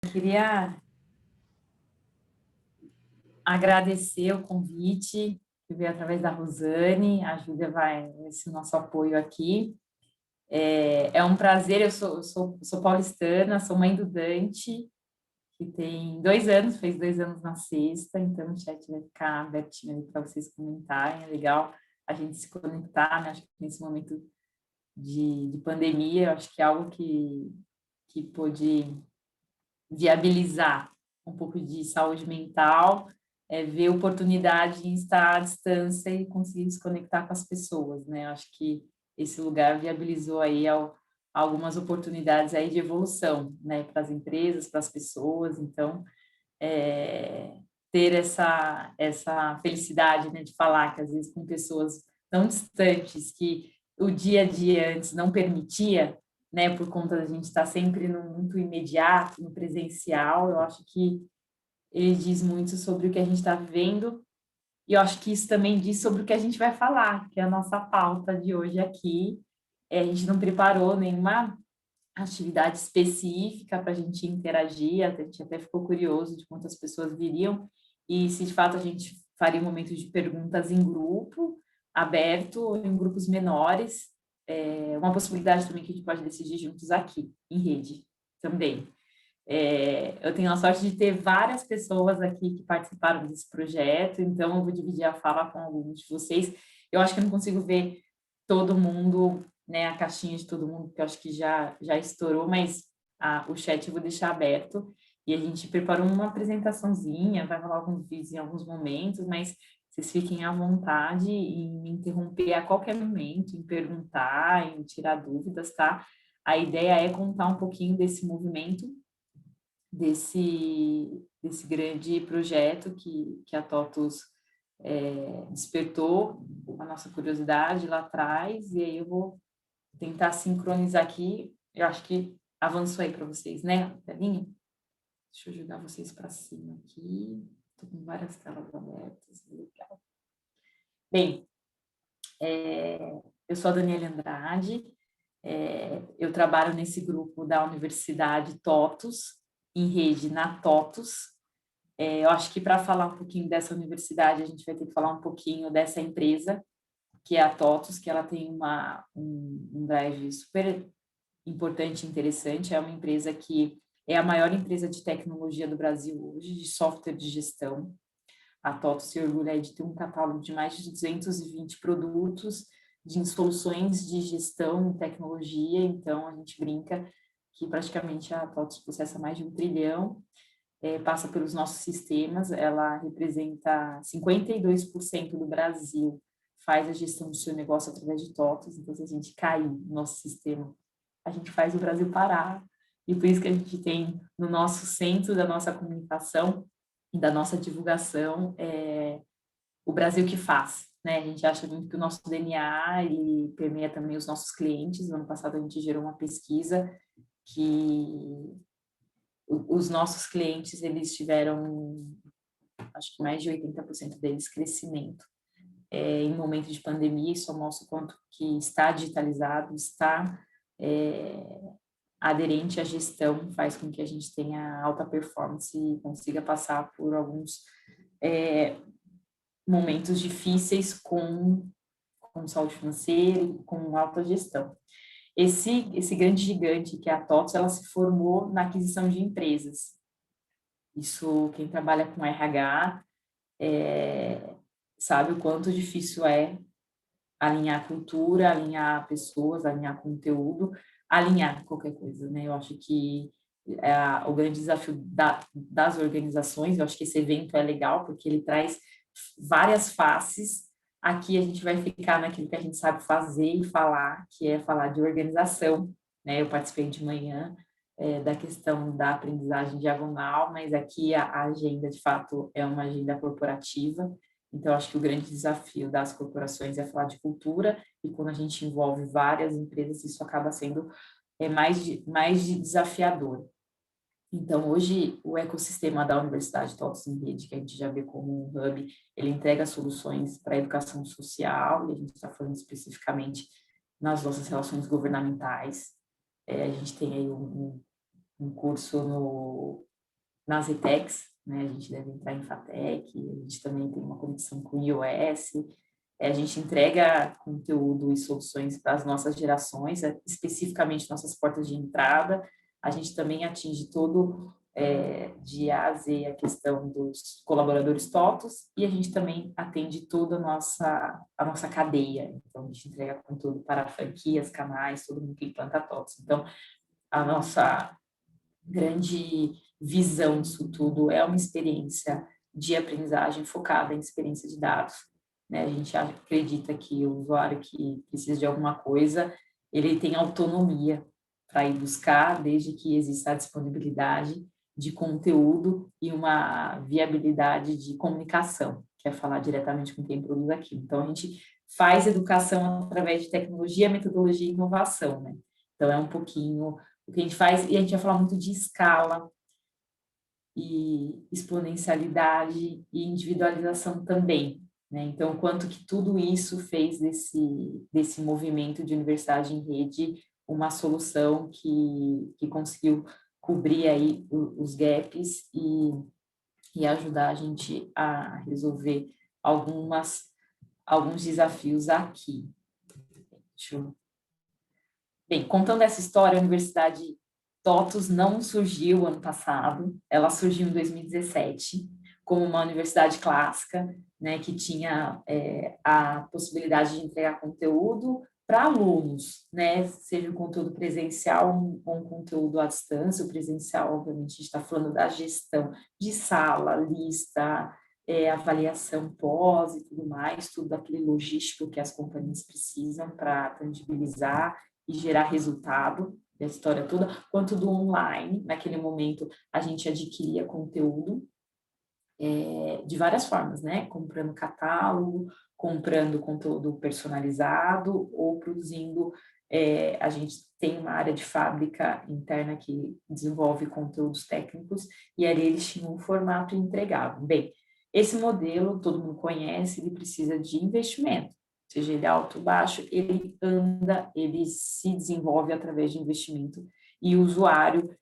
Queria agradecer o convite que veio através da Rosane. A Júlia vai esse nosso apoio aqui. É um prazer. Eu sou paulistana, sou mãe do Dante, que tem 2 anos, fez 2 anos na sexta, então o chat vai ficar abertinho ali para vocês comentarem. É legal a gente se conectar, né? Acho que nesse momento de pandemia, eu acho que é algo que pôde viabilizar um pouco de saúde mental, ver oportunidade em estar à distância e conseguir se conectar com as pessoas, né? Acho que esse lugar viabilizou aí algumas oportunidades aí de evolução, né? Para as empresas, para as pessoas. Então, é, ter essa felicidade, né? De falar que às vezes com pessoas tão distantes que o dia a dia antes não permitia, né, por conta da gente estar sempre no muito imediato, no presencial. Eu acho que ele diz muito sobre o que a gente está vivendo, e eu acho que isso também diz sobre o que a gente vai falar, que é a nossa pauta de hoje aqui. A gente não preparou nenhuma atividade específica para a gente interagir, a gente até ficou curioso de quantas pessoas viriam, e se de fato a gente faria um momento de perguntas em grupo, aberto, ou em grupos menores. Uma possibilidade também que a gente pode decidir juntos aqui, em rede também. Eu tenho a sorte de ter várias pessoas aqui que participaram desse projeto, então eu vou dividir a fala com alguns de vocês. Eu acho que eu não consigo ver todo mundo, né, a caixinha de todo mundo, porque eu acho que já estourou, mas o chat eu vou deixar aberto, e a gente preparou uma apresentaçãozinha, vai rolar alguns vídeos em alguns momentos, mas vocês fiquem à vontade em me interromper a qualquer momento, em perguntar, em tirar dúvidas, tá? A ideia é contar um pouquinho desse movimento, desse grande projeto que a TOTUS despertou a nossa curiosidade lá atrás, e aí eu vou tentar sincronizar aqui. Eu acho que avançou aí para vocês, né, telinha? Deixa eu jogar vocês para cima aqui. Estou com várias telas abertas, legal. Bem, eu sou a Daniela Andrade, eu trabalho nesse grupo da Universidade TOTUS, em rede na TOTUS. Eu acho que para falar um pouquinho dessa universidade, a gente vai ter que falar um pouquinho dessa empresa, que é a TOTUS, que ela tem um drive super importante e interessante. É uma empresa que é a maior empresa de tecnologia do Brasil hoje, de software de gestão. A TOTUS se orgulha de ter um catálogo de mais de 220 produtos, de soluções de gestão e tecnologia. Então, a gente brinca que praticamente a TOTUS processa mais de 1 trilhão, passa pelos nossos sistemas. Ela representa 52% do Brasil, faz a gestão do seu negócio através de TOTUS. Então, se a gente cair no nosso sistema, a gente faz o Brasil parar, e por isso que a gente tem no nosso centro da nossa comunicação e da nossa divulgação o Brasil que faz, né? A gente acha muito que o nosso DNA, ele permeia também os nossos clientes. No ano passado a gente gerou uma pesquisa que os nossos clientes, eles tiveram, acho que mais de 80% deles, crescimento. Em momento de pandemia, isso mostra o quanto que está digitalizado, está aderente à gestão, faz com que a gente tenha alta performance e consiga passar por alguns momentos difíceis com saúde financeira e com alta gestão. Esse grande gigante que é a TOTS, ela se formou na aquisição de empresas. Isso, quem trabalha com RH sabe o quanto difícil é alinhar cultura, alinhar pessoas, alinhar conteúdo, alinhar qualquer coisa, né? Eu acho que o grande desafio das organizações. Eu acho que esse evento é legal porque ele traz várias faces. Aqui a gente vai ficar naquilo que a gente sabe fazer e falar, que é falar de organização, né? Eu participei de manhã da questão da aprendizagem diagonal, mas aqui a agenda, de fato, é uma agenda corporativa. Então, acho que o grande desafio das corporações é falar de cultura, e quando a gente envolve várias empresas, isso acaba sendo mais de desafiador. Então, hoje, o ecossistema da Universidade TOTUS em Rede, que a gente já vê como um hub, ele entrega soluções para a educação social, e a gente está falando especificamente nas nossas relações governamentais. A gente tem aí um curso nas ETECs, né? A gente deve entrar em FATEC, a gente também tem uma conexão com o iOS, a gente entrega conteúdo e soluções para as nossas gerações, especificamente nossas portas de entrada. A gente também atinge todo, de A a Z, a questão dos colaboradores TOTOS, e a gente também atende toda a nossa cadeia. Então, a gente entrega conteúdo para franquias, canais, todo mundo que implanta TOTOS. Então, a nossa grande visão disso tudo é uma experiência de aprendizagem focada em experiência de dados, né? A gente acredita que o usuário que precisa de alguma coisa, ele tem autonomia para ir buscar, desde que exista a disponibilidade de conteúdo e uma viabilidade de comunicação, que é falar diretamente com quem produz aquilo. Então, a gente faz educação através de tecnologia, metodologia e inovação, né? Então, é um pouquinho o que a gente faz, e a gente vai falar muito de escala, e exponencialidade e individualização também, né? Então, quanto que tudo isso fez desse movimento de universidade em rede uma solução que conseguiu cobrir aí os gaps e ajudar a gente a resolver alguns desafios aqui. Bem, contando essa história, a Universidade TOTOS não surgiu ano passado, ela surgiu em 2017 como uma universidade clássica, né, que tinha a possibilidade de entregar conteúdo para alunos, né, seja um conteúdo presencial ou um conteúdo à distância. O presencial, obviamente, a gente está falando da gestão de sala, lista, avaliação pós e tudo mais, tudo aquele logístico que as companhias precisam para tangibilizar e gerar resultado da história toda, quanto do online. Naquele momento, a gente adquiria conteúdo de várias formas, né? Comprando catálogo, comprando conteúdo personalizado ou produzindo. A gente tem uma área de fábrica interna que desenvolve conteúdos técnicos e ali eles tinham um formato e entregavam. Bem, esse modelo todo mundo conhece, ele precisa de investimento. Seja ele alto ou baixo, ele anda, ele se desenvolve através de investimento e o usuário,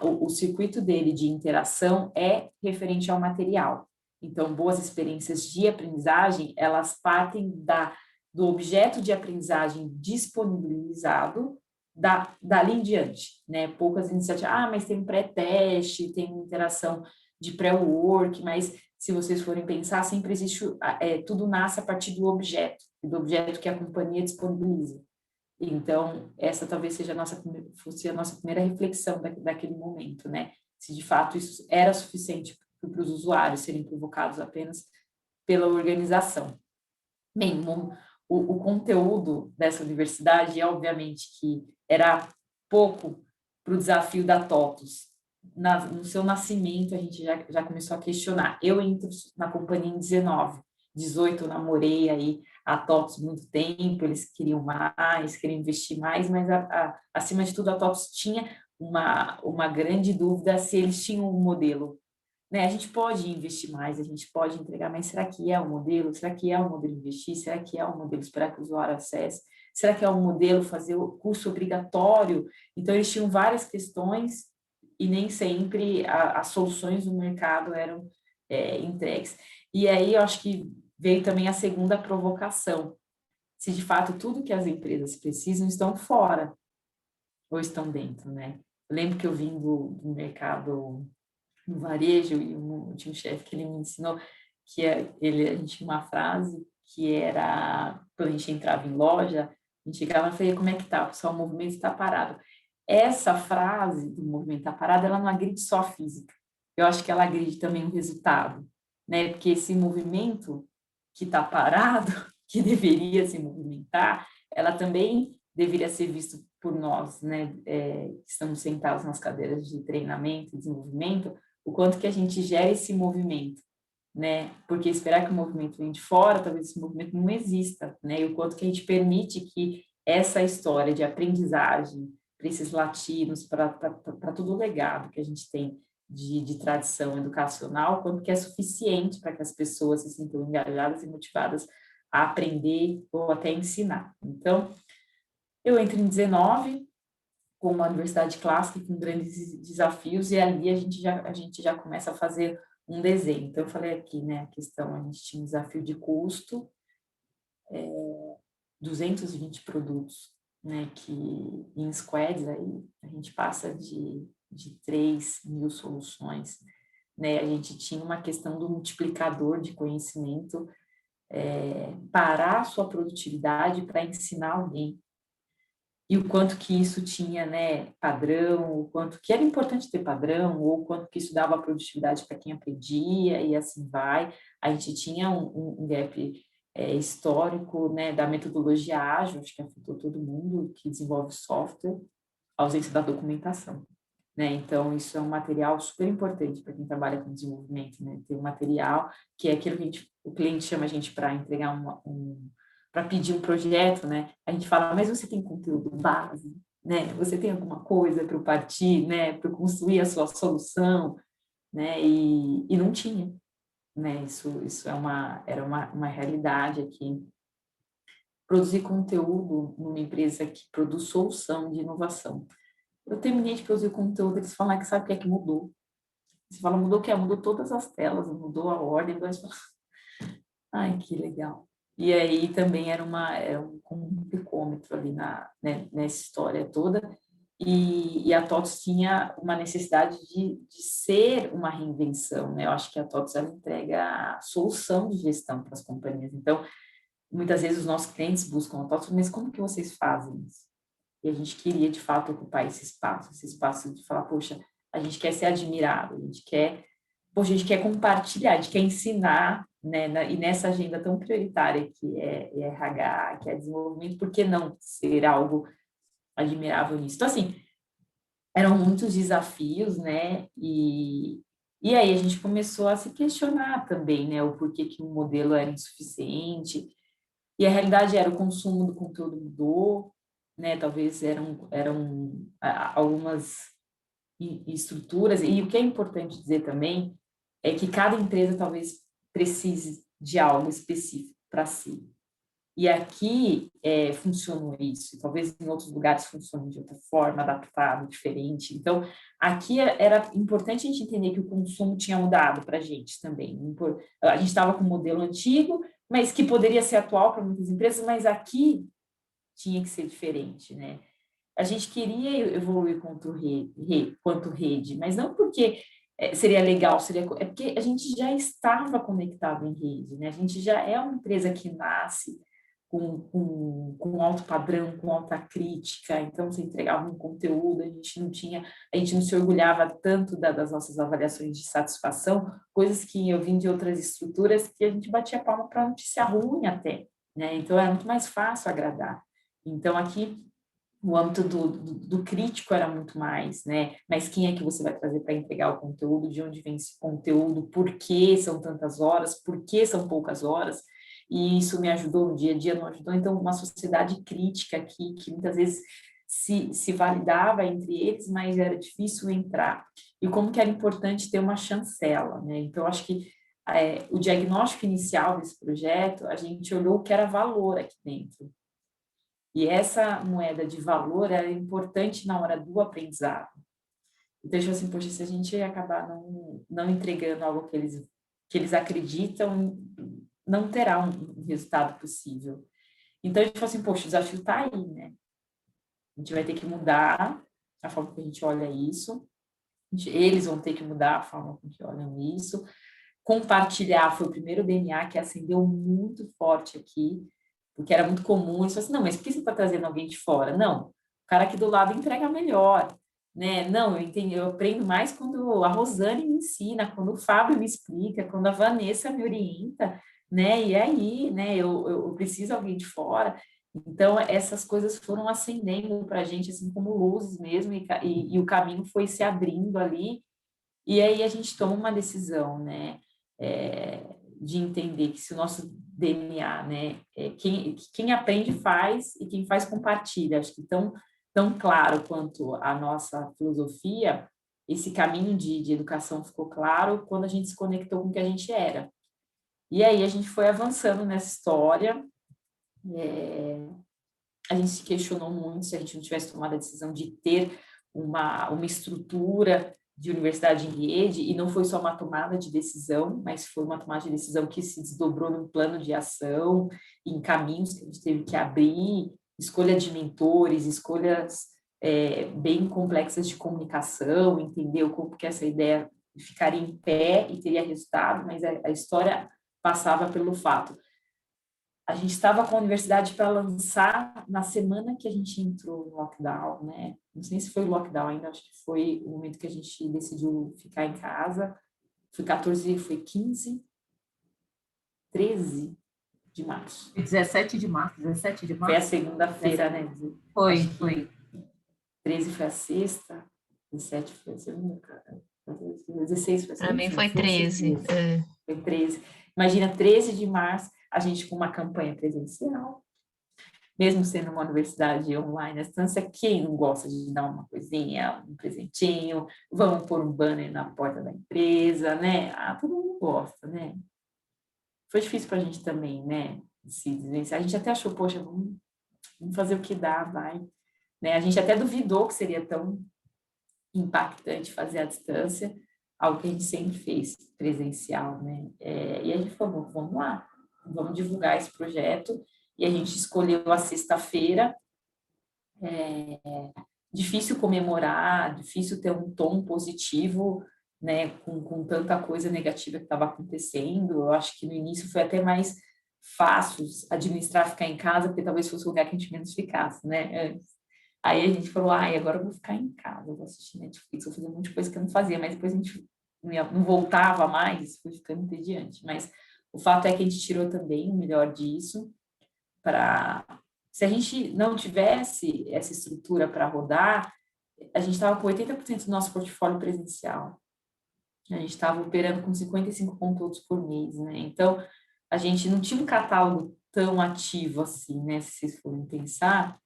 o circuito dele de interação é referente ao material. Então, boas experiências de aprendizagem, elas partem do objeto de aprendizagem disponibilizado dali em diante, né? Poucas iniciativas, mas tem um pré-teste, tem uma interação de pré-work, mas se vocês forem pensar, sempre existe, tudo nasce a partir do objeto que a companhia disponibiliza. Então, essa talvez seja fosse a nossa primeira reflexão daquele momento, né? Se de fato isso era suficiente para os usuários serem provocados apenas pela organização. Bem, o conteúdo dessa universidade, obviamente, que era pouco para o desafio da TOTOS. No seu nascimento, a gente já começou a questionar. Eu entro na companhia em 18 eu namorei aí a TOTOS muito tempo, eles queriam mais, queriam investir mais, mas acima de tudo a TOTOS tinha uma grande dúvida se eles tinham um modelo, né? A gente pode investir mais, a gente pode entregar, mas será que é o modelo? Será que é o modelo investir? Será que é o modelo esperar que o usuário acesse? Será que é o modelo fazer o curso obrigatório? Então, eles tinham várias questões e nem sempre as soluções do mercado eram entregues. E aí, eu acho que veio também a segunda provocação. Se de fato tudo que as empresas precisam estão fora ou estão dentro, né? Eu lembro que eu vim do mercado no varejo e tinha um chefe que ele me ensinou que a gente tinha uma frase que era, quando a gente entrava em loja, a gente chegava e falava, como é que tá? Pessoal, o movimento está parado. Essa frase do movimento está parado, ela não agride só a física. Eu acho que ela agride também o resultado, né? Porque esse movimento que está parado, que deveria se movimentar, ela também deveria ser visto por nós, né? Que estamos sentados nas cadeiras de treinamento e desenvolvimento, o quanto que a gente gera esse movimento, né? Porque esperar que o movimento venha de fora, talvez esse movimento não exista, né? E o quanto que a gente permite que essa história de aprendizagem para esses latinos, para todo o legado que a gente tem de tradição educacional, quanto que é suficiente para que as pessoas se sintam engajadas e motivadas a aprender ou até ensinar. Então, eu entro em 19, com uma universidade clássica com grandes desafios, e ali a gente já começa a fazer um desenho. Então, eu falei aqui, né, a questão, a gente tinha um desafio de custo, 220 produtos, né, que em squads aí a gente passa de 3 mil soluções, né, a gente tinha uma questão do multiplicador de conhecimento, parar a sua produtividade para ensinar alguém, e o quanto que isso tinha, né, padrão, o quanto que era importante ter padrão, ou o quanto que isso dava produtividade para quem aprendia, e assim vai. A gente tinha um gap histórico, né, da metodologia ágil, acho que afetou todo mundo que desenvolve software, a ausência da documentação, né? Então, isso é um material super importante para quem trabalha com desenvolvimento, né? Ter um material que é aquilo que o cliente chama a gente para entregar para pedir um projeto, né? A gente fala, mas você tem conteúdo base, né? Você tem alguma coisa para partir, né? Para construir a sua solução, né? E não tinha, né? Isso era uma realidade aqui. Produzir conteúdo numa empresa que produz solução de inovação. Eu terminei de produzir conteúdo, eles falam que sabe o que é que mudou. Você fala, mudou o que? Mudou todas as telas, mudou a ordem. Mas, ai, que legal. E aí também era um complicômetro ali né, nessa história toda. E a TOTS tinha uma necessidade de ser uma reinvenção, né? Eu acho que a TOTS ela entrega a solução de gestão para as companhias. Então, muitas vezes os nossos clientes buscam a TOTS, mas como que vocês fazem isso? E a gente queria, de fato, ocupar esse espaço de falar, poxa, a gente quer ser admirado, a gente quer compartilhar, a gente quer ensinar, né, e nessa agenda tão prioritária que é RH, que é desenvolvimento, por que não ser algo admirável nisso? Então, assim, eram muitos desafios, né, e aí a gente começou a se questionar também, né, o porquê que o modelo era insuficiente, e a realidade era o consumo do conteúdo mudou, né? Talvez eram algumas estruturas, e o que é importante dizer também é que cada empresa talvez precise de algo específico para si. E aqui funcionou isso, talvez em outros lugares funcione de outra forma, adaptado, diferente. Então, aqui era importante a gente entender que o consumo tinha mudado para a gente também. A gente estava com um modelo antigo, mas que poderia ser atual para muitas empresas, mas aqui tinha que ser diferente, né? A gente queria evoluir quanto rede, mas não porque seria legal, é porque a gente já estava conectado em rede, né? A gente já é uma empresa que nasce com alto padrão, com alta crítica, então você entregava um conteúdo, a gente não se orgulhava tanto das nossas avaliações de satisfação, coisas que eu vim de outras estruturas que a gente batia palma para notícia ruim até, né? Então era muito mais fácil agradar. Então aqui o âmbito do crítico era muito mais, né? Mas quem é que você vai trazer para entregar o conteúdo? De onde vem esse conteúdo? Por que são tantas horas? Por que são poucas horas? E isso me ajudou no dia a dia, não ajudou? Então, uma sociedade crítica aqui, que muitas vezes se validava entre eles, mas era difícil entrar. E como que era importante ter uma chancela, né? Então, acho que o diagnóstico inicial desse projeto, a gente olhou o que era valor aqui dentro. E essa moeda de valor é importante na hora do aprendizado. Então, eu assim, poxa, se a gente acabar não entregando algo que eles acreditam, não terá um resultado possível. Então, a gente falou assim, poxa, o desafio está aí, né? A gente vai ter que mudar a forma que a gente olha isso, eles vão ter que mudar a forma com que olham isso. Compartilhar foi o primeiro DNA que acendeu muito forte aqui, porque era muito comum, isso assim, não, mas por que você está trazendo alguém de fora? Não, o cara aqui do lado entrega melhor, né? Não, eu aprendo mais quando a Rosane me ensina, quando o Fábio me explica, quando a Vanessa me orienta, né? E aí, né, eu preciso de alguém de fora. Então, essas coisas foram acendendo para a gente, assim, como luzes mesmo, e o caminho foi se abrindo ali, e aí a gente toma uma decisão, né? De entender que se o nosso DNA, né, quem aprende faz e quem faz compartilha. Acho que tão claro quanto a nossa filosofia, esse caminho de educação ficou claro quando a gente se conectou com o que a gente era. E aí a gente foi avançando nessa história, a gente se questionou muito se a gente não tivesse tomado a decisão de ter uma estrutura de universidade em rede, e não foi só uma tomada de decisão, mas foi uma tomada de decisão que se desdobrou num plano de ação, em caminhos que a gente teve que abrir, escolha de mentores, escolhas bem complexas de comunicação, entendeu como que essa ideia ficaria em pé e teria resultado, mas a história passava pelo fato. A gente estava com a universidade para lançar na semana que a gente entrou no lockdown, né? Não sei se foi o lockdown ainda, acho que foi o momento que a gente decidiu ficar em casa. Foi 14, foi 15, 13 de março. 17 de março, 17 de março? Foi a segunda-feira, né? Foi. 13 foi a sexta, 17 foi a segunda, 16 foi a segunda. Para mim foi 13. Foi 13. Imagina, 13 de março, a gente com uma campanha presencial, mesmo sendo uma universidade online à distância, quem não gosta de dar uma coisinha, um presentinho, vamos pôr um banner na porta da empresa, né? Todo mundo gosta, né? Foi difícil para a gente também, né? Se desvencilhar. A gente até achou, poxa, vamos fazer o que dá, vai. Né? A gente até duvidou que seria tão impactante fazer à distância, algo que a gente sempre fez presencial, né? E a gente falou, vamos lá, vamos divulgar esse projeto, e a gente escolheu a sexta-feira. Difícil comemorar, difícil ter um tom positivo, né, com tanta coisa negativa que estava acontecendo. Eu acho que no início foi até mais fácil administrar ficar em casa, porque talvez fosse o lugar que a gente menos ficasse, né? Aí a gente falou, agora eu vou ficar em casa, eu vou assistir Netflix, vou fazer um monte de coisa que eu não fazia, mas depois a gente não voltava mais, foi ficando entediante. Mas o fato é que a gente tirou também o melhor disso, para... Se a gente não tivesse essa estrutura para rodar, a gente estava com 80% do nosso portfólio presencial. A gente estava operando com 55 conteúdos por mês, né? Então, a gente não tinha um catálogo tão ativo assim, né? Se vocês forem pensar,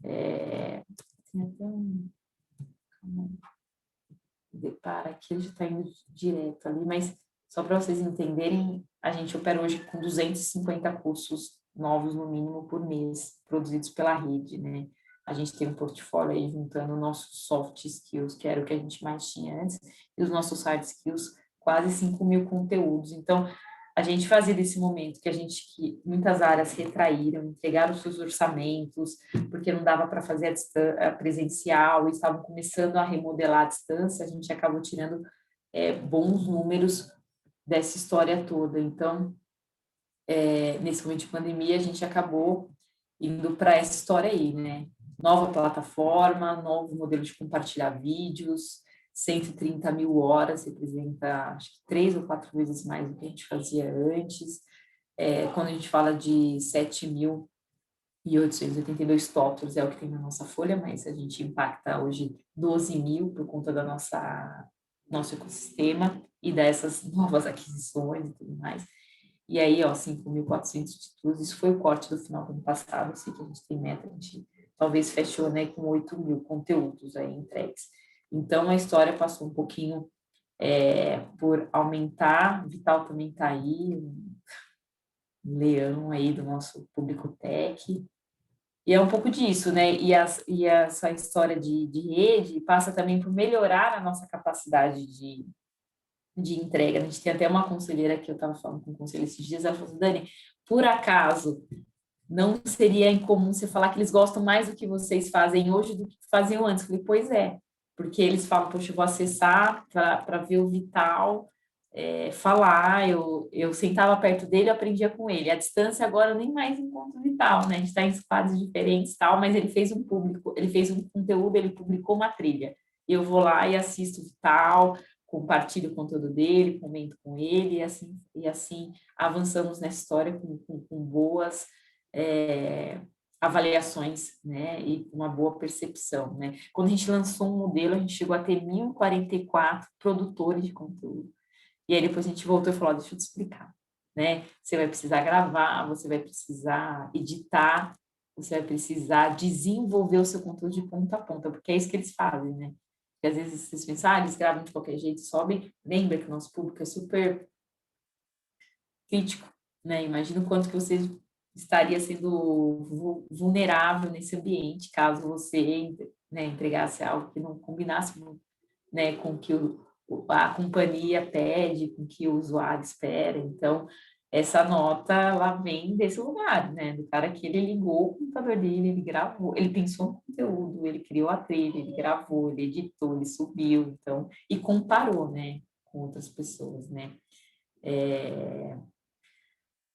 tem até um... Para aqui, ele já está indo direto ali, mas só para vocês entenderem, a gente opera hoje com 250 cursos novos, no mínimo, por mês, produzidos pela rede, né? A gente tem um portfólio aí juntando nossos soft skills, que era o que a gente mais tinha antes, e os nossos hard skills, quase 5.000 conteúdos. Então, a gente fazia desse momento que muitas áreas retraíram, entregaram os seus orçamentos, porque não dava para fazer a presencial, e estavam começando a remodelar a distância, a gente acabou tirando bons números dessa história toda. Então, nesse momento de pandemia, a gente acabou indo para essa história aí, né? Nova plataforma, novo modelo de compartilhar vídeos, 130 mil horas, representa acho que 3 ou 4 vezes mais do que a gente fazia antes. Quando a gente fala de 7.882 tótulos, é o que tem na nossa folha, mas a gente impacta hoje 12 mil por conta da nosso ecossistema e dessas novas aquisições e tudo mais. E aí, 5.400 títulos, isso foi o corte do final do ano passado, eu sei que a gente tem meta, a gente talvez fechou, né, com 8.000 conteúdos aí entregues. Então, a história passou um pouquinho por aumentar, Vital também está aí, um leão aí do nosso público tech, e é um pouco disso, né, e essa história de rede passa também por melhorar a nossa capacidade de entrega. A gente tem até uma conselheira que eu estava falando com o conselho esses dias, ela falou assim, Dani, por acaso não seria incomum você falar que eles gostam mais do que vocês fazem hoje do que faziam antes? Eu falei, pois é, porque eles falam, poxa, eu vou acessar para ver o Vital falar, eu sentava perto dele, eu aprendia com ele. A distância agora eu nem mais encontro o Vital, né? A gente está em squads diferentes tal, mas ele fez um conteúdo, ele publicou uma trilha. Eu vou lá e assisto o Vital, compartilho o conteúdo dele, comento com ele, e assim avançamos nessa história com boas avaliações, né, e uma boa percepção, né. Quando a gente lançou um modelo, a gente chegou a ter 1.044 produtores de conteúdo. E aí depois a gente voltou e falou, deixa eu te explicar, né, você vai precisar gravar, você vai precisar editar, você vai precisar desenvolver o seu conteúdo de ponta a ponta, porque é isso que eles fazem, né. Porque às vezes vocês pensam, eles gravam de qualquer jeito, sobem, lembra que o nosso público é super crítico, né, imagina o quanto que vocês estaria sendo vulnerável nesse ambiente, caso você, né, entregasse algo que não combinasse, né, com o que a companhia pede, com o que o usuário espera. Então, essa nota, ela vem desse lugar, né, do cara que ele ligou o computador dele, ele gravou, ele pensou no conteúdo, ele criou a trilha, ele gravou, ele editou, ele subiu, então, e comparou, né, com outras pessoas, né.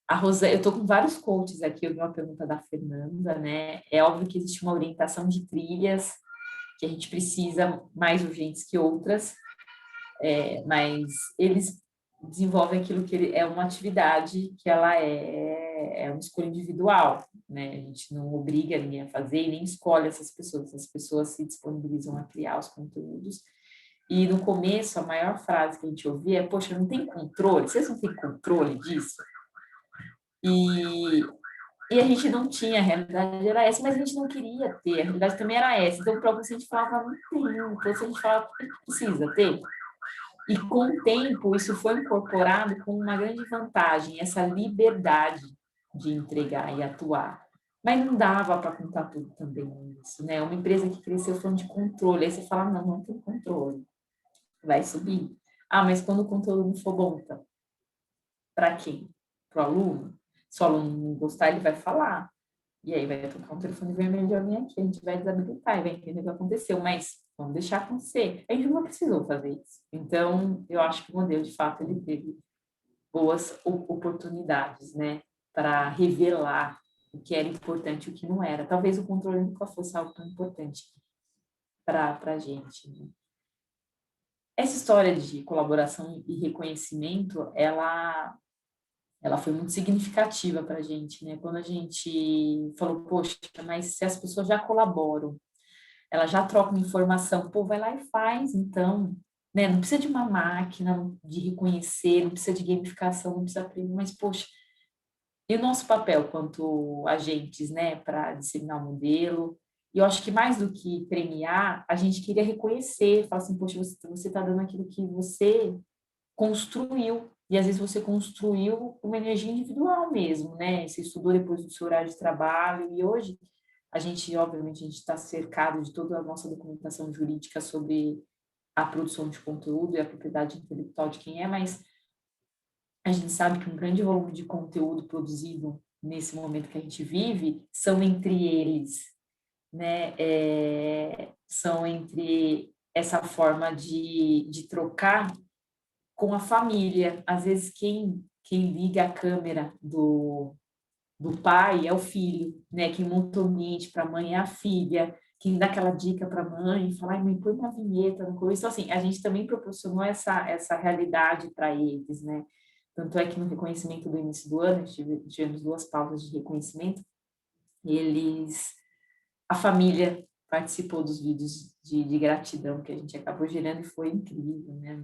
A Rosa, eu estou com vários coaches aqui, eu vi uma pergunta da Fernanda, né? É óbvio que existe uma orientação de trilhas que a gente precisa mais urgentes que outras, mas eles desenvolvem aquilo que é uma atividade que ela é uma escolha individual, né? A gente não obriga ninguém a fazer e nem escolhe essas pessoas se disponibilizam a criar os conteúdos. E no começo, a maior frase que a gente ouvia é: poxa, não tem controle? Vocês não têm controle disso? E a gente não tinha, a realidade era essa, mas a gente não queria ter, a realidade também era essa. Então, para você, a gente falava, não tem, então, se a gente falava, por que precisa ter? E com o tempo, isso foi incorporado com uma grande vantagem, essa liberdade de entregar e atuar. Mas não dava para contar tudo também nisso, né? Uma empresa que cresceu falando de controle, aí você fala, não, não tem controle, vai subir. Ah, mas quando o conteúdo não for bom, tá? Para quem? Para o aluno? Se o aluno não gostar, ele vai falar. E aí vai tocar um telefone vermelho de alguém aqui, a gente vai desabilitar e vai entender o que aconteceu, mas vamos deixar acontecer. A gente não precisou fazer isso. Então, eu acho que o modelo, de fato, ele teve boas oportunidades, né, para revelar o que era importante e o que não era. Talvez o controle nunca fosse algo tão importante para a gente, né? Essa história de colaboração e reconhecimento, ela foi muito significativa para a gente, né? Quando a gente falou, poxa, mas se as pessoas já colaboram, elas já trocam informação, pô, vai lá e faz, então, né? Não precisa de uma máquina de reconhecer, não precisa de gamificação, não precisa aprender, mas, poxa, e o nosso papel quanto agentes, né, para disseminar o modelo? E eu acho que mais do que premiar, a gente queria reconhecer, falar assim, poxa, você está dando aquilo que você construiu, e às vezes você construiu uma energia individual mesmo, né? Você estudou depois do seu horário de trabalho, e hoje a gente, obviamente, a gente está cercado de toda a nossa documentação jurídica sobre a produção de conteúdo e a propriedade intelectual de quem é, mas a gente sabe que um grande volume de conteúdo produzido nesse momento que a gente vive são entre eles, né? São entre essa forma de trocar com a família. Às vezes, quem liga a câmera do pai é o filho, né? Quem monta o ambiente para a mãe é a filha, quem dá aquela dica para a mãe, fala, ai, mãe, põe uma vinheta no começo. Então, assim, a gente também proporcionou essa realidade para eles, né? Tanto é que no reconhecimento do início do ano, tivemos 2 pausas de reconhecimento, a família participou dos vídeos de gratidão que a gente acabou gerando e foi incrível, né?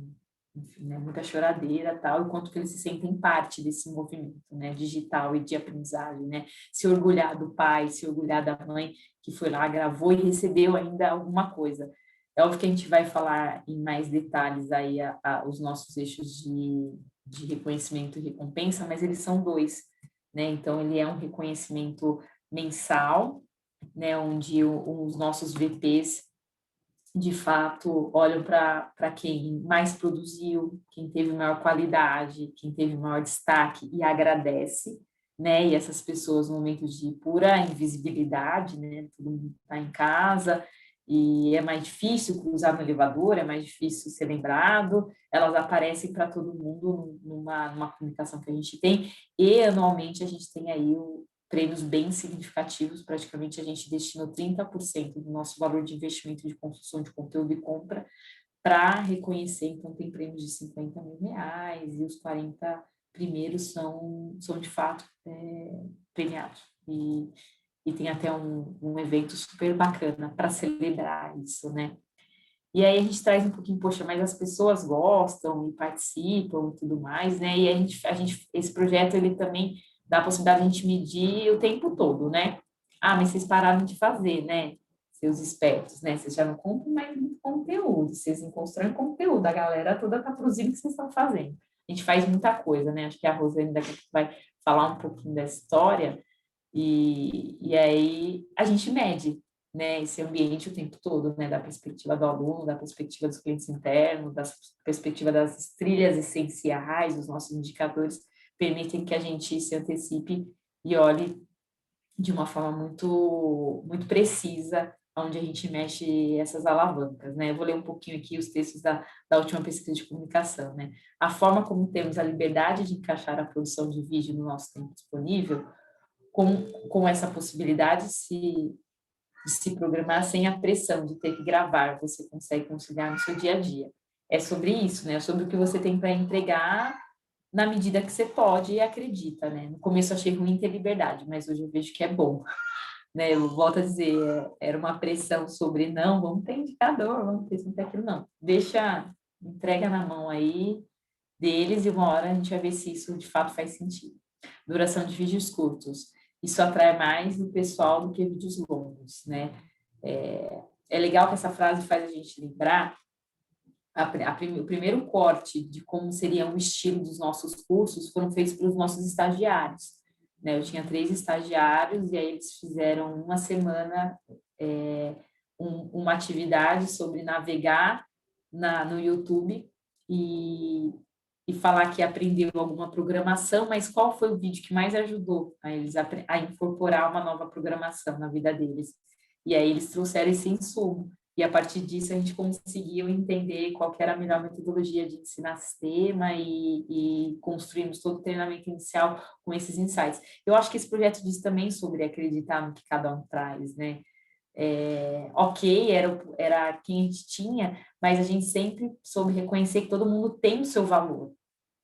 Enfim, né? Muita choradeira, tal, enquanto que eles se sentem parte desse movimento, né? Digital e de aprendizagem, né? Se orgulhar do pai, se orgulhar da mãe que foi lá, gravou e recebeu ainda alguma coisa. É óbvio que a gente vai falar em mais detalhes aí os nossos eixos de reconhecimento e recompensa, mas eles são 2, né? Então, ele é um reconhecimento mensal, né, onde os nossos VPs, de fato, olham para quem mais produziu, quem teve maior qualidade, quem teve maior destaque e agradece, né, e essas pessoas, no momento de pura invisibilidade, né, todo mundo está em casa e é mais difícil cruzar no elevador, é mais difícil ser lembrado, elas aparecem para todo mundo numa comunicação que a gente tem, e anualmente a gente tem aí prêmios bem significativos, praticamente a gente destinou 30% do nosso valor de investimento de construção de conteúdo e compra para reconhecer, então tem prêmios de R$ 50 mil, e os 40 primeiros são de fato premiados. E tem até um evento super bacana para celebrar isso, né? E aí a gente traz um pouquinho, poxa, mas as pessoas gostam e participam e tudo mais, né? E esse projeto, ele também dá a possibilidade de a gente medir o tempo todo, né? Ah, mas vocês pararam de fazer, né? Seus espertos, né? Vocês já não compram mais muito conteúdo, vocês não constroem conteúdo, a galera toda tá produzindo o que vocês estão fazendo. A gente faz muita coisa, né? Acho que a Rosane daqui a pouco vai falar um pouquinho da história, E aí a gente mede, né, esse ambiente o tempo todo, né, da perspectiva do aluno, da perspectiva dos clientes internos, da perspectiva das trilhas essenciais, os nossos indicadores permitem que a gente se antecipe e olhe de uma forma muito precisa onde a gente mexe essas alavancas, né? Eu vou ler um pouquinho aqui os textos da última pesquisa de comunicação, né? A forma como temos a liberdade de encaixar a produção de vídeo no nosso tempo disponível, com essa possibilidade de se programar sem a pressão de ter que gravar, você consegue conciliar no seu dia a dia. É sobre isso, né? É sobre o que você tem para entregar na medida que você pode e acredita, né? No começo eu achei ruim ter liberdade, mas hoje eu vejo que é bom, né? Eu volto a dizer, era uma pressão sobre, não, vamos ter indicador, vamos ter isso, vamos ter aquilo, não. Deixa, entrega na mão aí deles e uma hora a gente vai ver se isso de fato faz sentido. Duração de vídeos curtos. Isso atrai mais o pessoal do que vídeos longos, né? É legal que essa frase faz a gente lembrar o primeiro corte de como seria o estilo dos nossos cursos foram feitos pelos nossos estagiários, né? Eu tinha 3 estagiários e aí eles fizeram uma semana uma atividade sobre navegar no YouTube e falar que aprendeu alguma programação, mas qual foi o vídeo que mais ajudou a eles a incorporar uma nova programação na vida deles? E aí eles trouxeram esse insumo. E a partir disso a gente conseguiu entender qual que era a melhor metodologia de ensinar sistema e construímos todo o treinamento inicial com esses insights. Eu acho que esse projeto diz também sobre acreditar no que cada um traz, né? Ok, era quem a gente tinha, mas a gente sempre soube reconhecer que todo mundo tem o seu valor,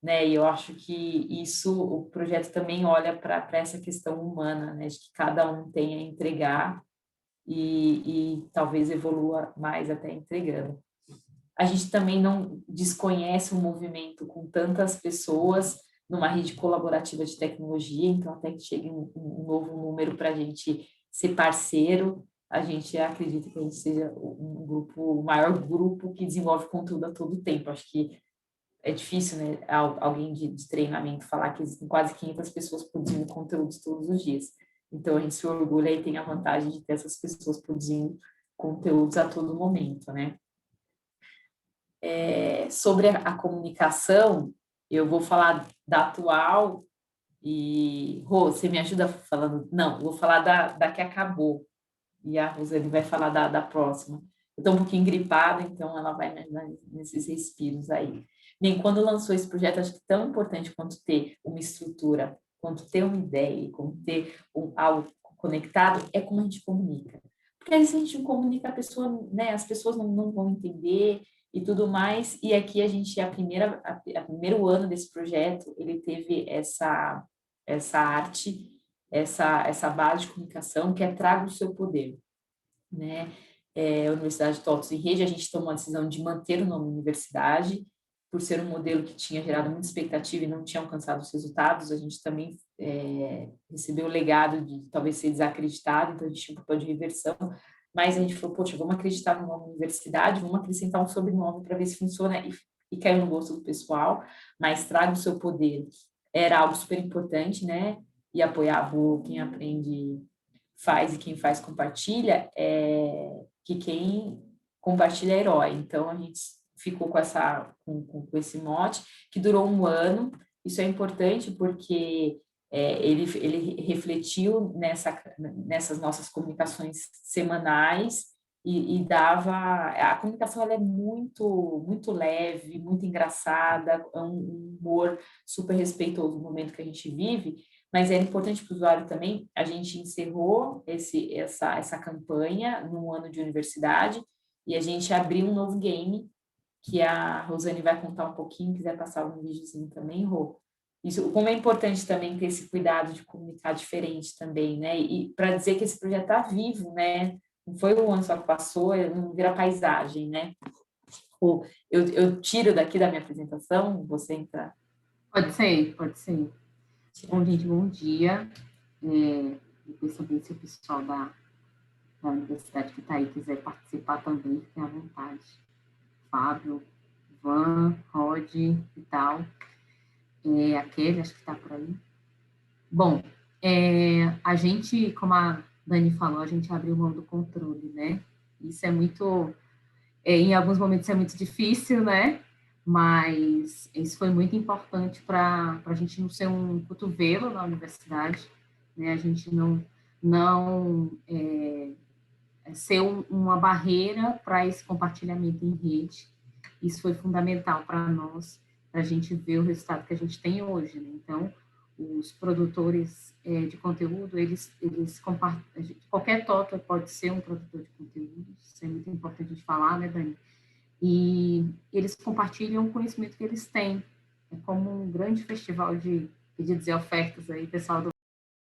né? E eu acho que isso, o projeto também olha para essa questão humana, né? De que cada um tem a entregar e talvez evolua mais até entregando. A gente também não desconhece um movimento com tantas pessoas numa rede colaborativa de tecnologia, então até que chegue um novo número para a gente ser parceiro, a gente acredita que a gente seja um grupo, o maior grupo que desenvolve conteúdo a todo tempo. Acho que é difícil, né, alguém de treinamento falar que existem quase 500 pessoas produzindo conteúdos todos os dias. Então, a gente se orgulha e tem a vantagem de ter essas pessoas produzindo conteúdos a todo momento, né? Sobre a comunicação, eu vou falar da atual e, Rô, você me ajuda falando? Não, eu vou falar da que acabou e a Rosane vai falar da próxima. Eu estou um pouquinho gripada, então ela vai me ajudar nesses respiros aí. Bem, quando lançou esse projeto, acho que tão importante quanto ter uma estrutura, quanto ter uma ideia, quanto ter algo conectado, é como a gente comunica. Porque aí se a gente não comunica, a pessoa, né, as pessoas não vão entender e tudo mais. E aqui a gente, a primeiro ano desse projeto, ele teve essa arte, essa base de comunicação que é traga o seu poder, né? A Universidade de TOTS em Rede, a gente tomou a decisão de manter o nome universidade, por ser um modelo que tinha gerado muita expectativa e não tinha alcançado os resultados, a gente também recebeu o legado de talvez ser desacreditado, então a gente tinha um papel de reversão, mas a gente falou, poxa, vamos acreditar no nome universidade, vamos acrescentar um sobrenome para ver se funciona, e caiu no gosto do pessoal, mas traga o seu poder. Era algo super importante, né? E apoiar quem aprende faz e quem faz compartilha, que quem compartilha é herói. Então, a gente ficou com esse mote, que durou um ano. Isso é importante porque ele refletiu nessas nossas comunicações semanais e dava... A comunicação ela é muito leve, muito engraçada, é um humor super respeitoso do momento que a gente vive, mas é importante para o usuário também, a gente encerrou essa campanha num ano de universidade e a gente abriu um novo game, que a Rosane vai contar um pouquinho, quiser passar um videozinho também, Rô. Isso, como é importante também ter esse cuidado de comunicar diferente também, né? E para dizer que esse projeto está vivo, né? Não foi um ano só que passou, não vira paisagem, né? Eu tiro daqui da minha apresentação, você entra. Pode ser, pode ser. Bom, gente, bom dia. Depois também, se o pessoal da universidade que está aí quiser participar também, fiquem à vontade. Fábio, Van, Rod e tal. A Kelly, acho que está por aí. Bom, A gente, como a Dani falou, a gente abriu mão do controle, né? Isso é muito, em alguns momentos é muito difícil, né? Mas isso foi muito importante para a gente não ser um cotovelo na universidade, né? A gente não ser uma barreira para esse compartilhamento em rede. Isso foi fundamental para nós, para a gente ver o resultado que a gente tem hoje, né? Então, os produtores de conteúdo, qualquer TOTO pode ser um produtor de conteúdo, isso é muito importante a gente falar, né, Dani? E eles compartilham o conhecimento que eles têm. É como um grande festival de pedidos e ofertas aí, pessoal do